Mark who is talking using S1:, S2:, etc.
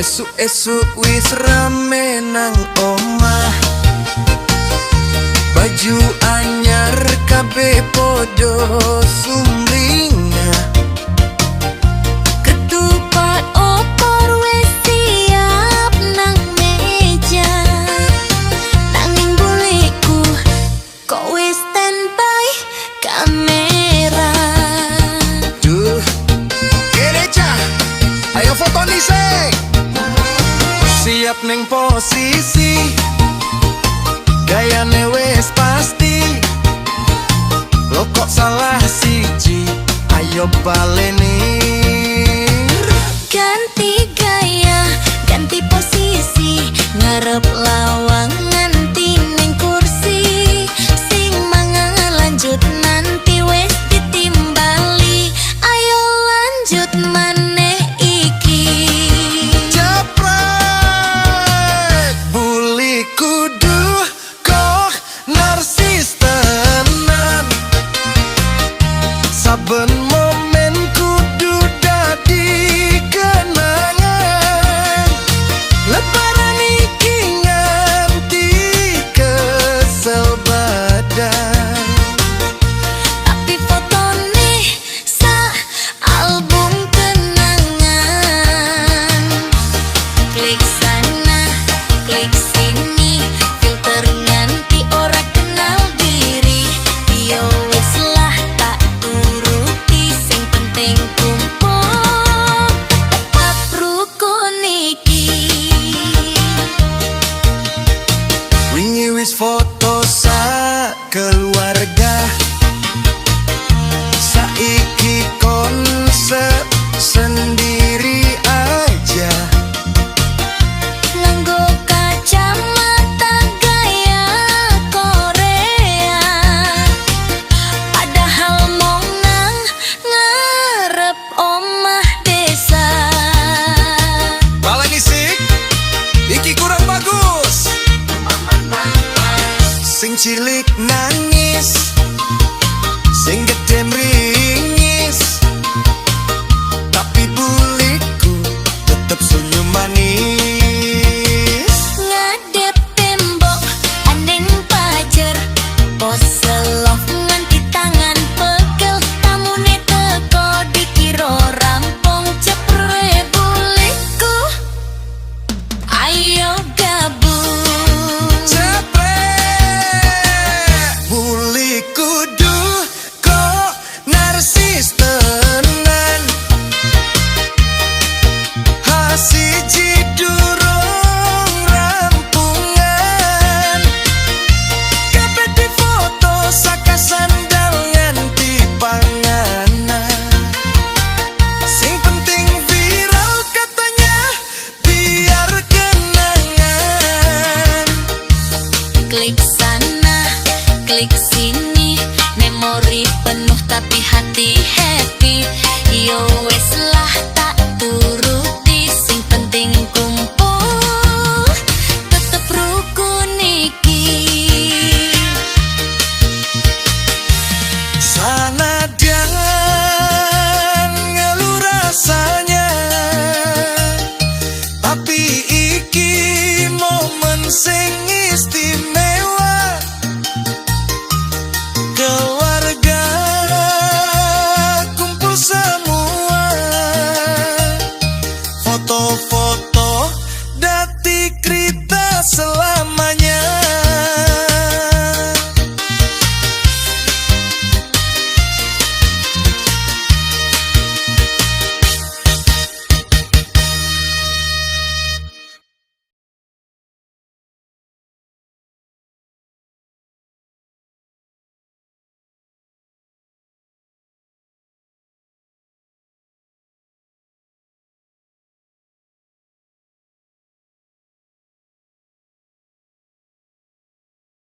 S1: Esuk-esuk wis rame nang omah, baju anyar kabeh podo sumringah.
S2: Ketupat opor wis siap nang meja, nanging buliku kok wis standby kamera.
S1: Duh, kene cah, ayo foto nih sing. Siap neng posisi, gayane wis pasti. Lo kok salah siji, ayo baleni.
S2: Ganti gaya, ganti posisi, ngarep lawang nganti ning kursi. Sing mangan lanjut nanti wis ditimbali. Ayo lanjut maneh iki.
S1: Jepret, buli kudu kok narsis tenan. Saben momen kudu dadi kenangan. Lebaran iki nganti kesel badan.
S2: Tapi fotone sa album kenangan. Klik sana, klik sini, filter nganti ora kenal diri. Yo wis lah tak turuti, sing penting kumpul tetap rukun iki.
S1: Wingi wis foto sa keluarga, saiki konsep sendiri aja.
S2: Nganggo kacamata gaya Korea, padahal mong nang ngarep omah desa.
S1: Baleni sik, iki kurang bagus. Sing cilik nangis, sing gede mringis, tapi buliku tetep senyum manis.
S2: Ngadep tembok andeng pajer, pose love nganti tangan pegel. Tamune teko dikira rampung, cepre buliku ayo gabung.
S1: Cepret, buli kudu kok narsis tenan. Hasiji durung rampungan, kabeh difoto saka sandal nganti panganan. Sing penting viral katanya, biar kenangan.
S2: Klik sana, klik sini, memori penuh tapi hati happy. Yo wes lah tak